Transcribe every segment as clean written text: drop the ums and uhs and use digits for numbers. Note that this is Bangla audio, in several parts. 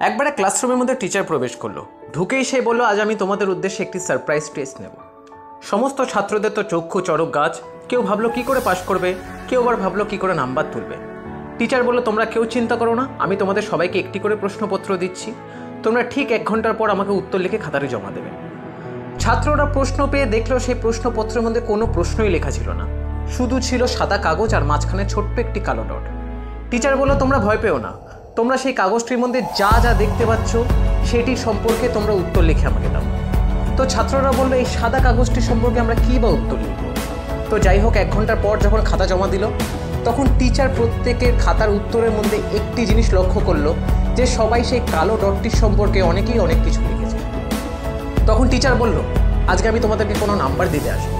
একবারে ক্লাসরুমের মধ্যে টিচার প্রবেশ করলো। ঢুকেই সে বলল, আজ আমি তোমাদের উদ্দেশ্যে একটি সারপ্রাইজ টেস্ট নেব। সমস্ত ছাত্রদের তো চক্ষু চড়ক গাছ। কেউ ভাবলো কি করে পাশ করবে, কেউ আবার ভাবলো কি করে নাম্বার তুলবে। টিচার বলল, তোমরা কেউ চিন্তা করো না, আমি তোমাদের সবাইকে একটি করে প্রশ্নপত্র দিচ্ছি। তোমরা ঠিক 1 ঘন্টার পর আমাকে উত্তর লিখে খাতারে জমা দেবে। ছাত্ররা প্রশ্ন পেয়ে দেখলো সেই প্রশ্নপত্রের মধ্যে কোনো প্রশ্নই লেখা ছিল না, শুধু ছিল সাদা কাগজ আর মাঝখানে ছোট্ট একটি কালো ডট। টিচার বলল, তোমরা ভয় পেও না, তোমরা সেই কাগজটির মধ্যে যা যা দেখতে পাচ্ছ সেটি সম্পর্কে তোমরা উত্তর লিখে আমাকে দাও। তো ছাত্ররা বললো, এই সাদা কাগজটি সম্পর্কে আমরা কী বা উত্তর লিখব। তো যাই হোক, 1 ঘন্টার পর যখন খাতা জমা দিল, তখন টিচার প্রত্যেকের খাতার উত্তরের মধ্যে একটি জিনিস লক্ষ্য করলো, যে সবাই সেই কালো ডটটির সম্পর্কে অনেকেই অনেক কিছু লিখেছে। তখন টিচার বলল, আজকে আমি তোমাদেরকে কোনো নাম্বার দিতে আসবো,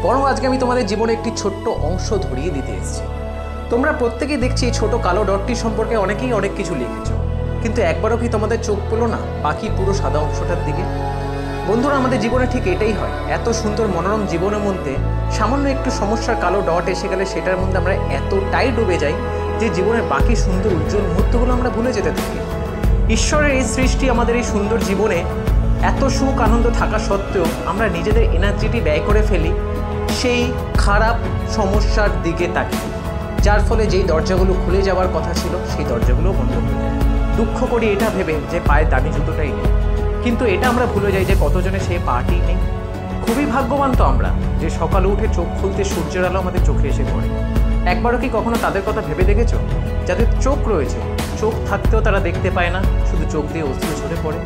বরং আজকে আমি তোমাদের জীবনে একটি ছোট্ট অংশ ধরিয়ে দিতে এসেছি। তোমরা প্রত্যেকেই দেখছি এই ছোট কালো ডটটি সম্পর্কে অনেকেই অনেক কিছু লিখেছ, কিন্তু একবারও কি তোমাদের চোখ পড়লো না বাকি পুরো সাদা অংশটার দিকে? বন্ধুরা, আমাদের জীবনে ঠিক এটাই হয়। এত সুন্দর মনোরম জীবনের মধ্যে সামান্য একটু সমস্যার কালো ডট এসে গেলে সেটার মধ্যে আমরা এতটাই ডুবে যাই যে জীবনের বাকি সুন্দর উজ্জ্বল মুহূর্তগুলো আমরা ভুলে যেতে থাকি। ঈশ্বরের এই সৃষ্টি আমাদের এই সুন্দর জীবনে এত সুখ আনন্দ থাকা সত্ত্বেও আমরা নিজেদের এনার্জিটি ব্যয় করে ফেলি সেই খারাপ সমস্যার দিকে তাকিয়ে, যার ফলে যেই দরজাগুলো খুলে যাওয়ার কথা ছিল সেই দরজাগুলো বন্ধ হয়ে যায়। দুঃখ করি এটা ভেবে যে পায়ের দামি জুতোটাই নেই, কিন্তু এটা আমরা ভুলে যাই যে কতজনে সেই পাটি নেই। খুবই ভাগ্যবান তো আমরা যে সকালে উঠে চোখ খুলতে সূর্যের আলো আমাদের চোখে এসে পড়ে। একবারও কি কখনো তাদের কথা ভেবে দেখেছো যাদের চোখ রয়েছে, চোখ থাকতেও তারা দেখতে পায় না, শুধু চোখ দিয়ে অশ্রু ঝরে পড়ে?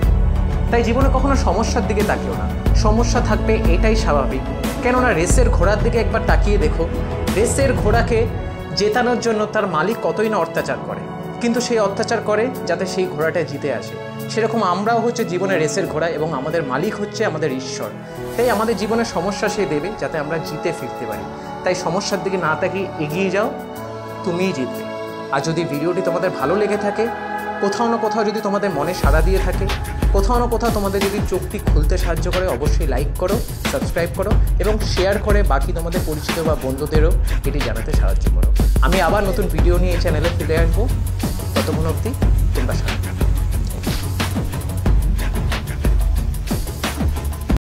তাই জীবনে কখনো সমস্যার দিকে তাকিও না, সমস্যা থাকবে এটাই স্বাভাবিক। কেননা রেসের ঘোড়ার দিকে একবার তাকিয়ে দেখো, রেসের ঘোড়াকে জেতানোর জন্য তার মালিক কতই না অত্যাচার করে, কিন্তু সেই অত্যাচার করে যাতে সেই ঘোড়াটা জিতে আসে। সেরকম আমরাও হচ্ছে জীবনে রেসের ঘোড়া এবং আমাদের মালিক হচ্ছে আমাদের ঈশ্বর। তাই আমাদের জীবনে সমস্যা সে দেবে যাতে আমরা জিতে ফিরতে পারি। তাই সমস্যার দিকে না তাকিয়ে এগিয়ে যাও, তুমিই জিতবে। আর যদি ভিডিওটি তোমাদের ভালো লেগে থাকে, কোথাও না কোথাও যদি তোমাদের মনে সাড়া দিয়ে থাকে, কোথাও না কোথাও তোমাদের যদি চোখটি খুলতে সাহায্য করে, অবশ্যই লাইক করো, সাবস্ক্রাইব করো এবং শেয়ার করে বাকি তোমাদের পরিচিত বা বন্ধুদেরও এটি জানাতে সাহায্য করো। আমি আবার নতুন ভিডিও নিয়ে এই চ্যানেলে ফিরে আসবো। ততক্ষণ অবধি তোমরা সাথে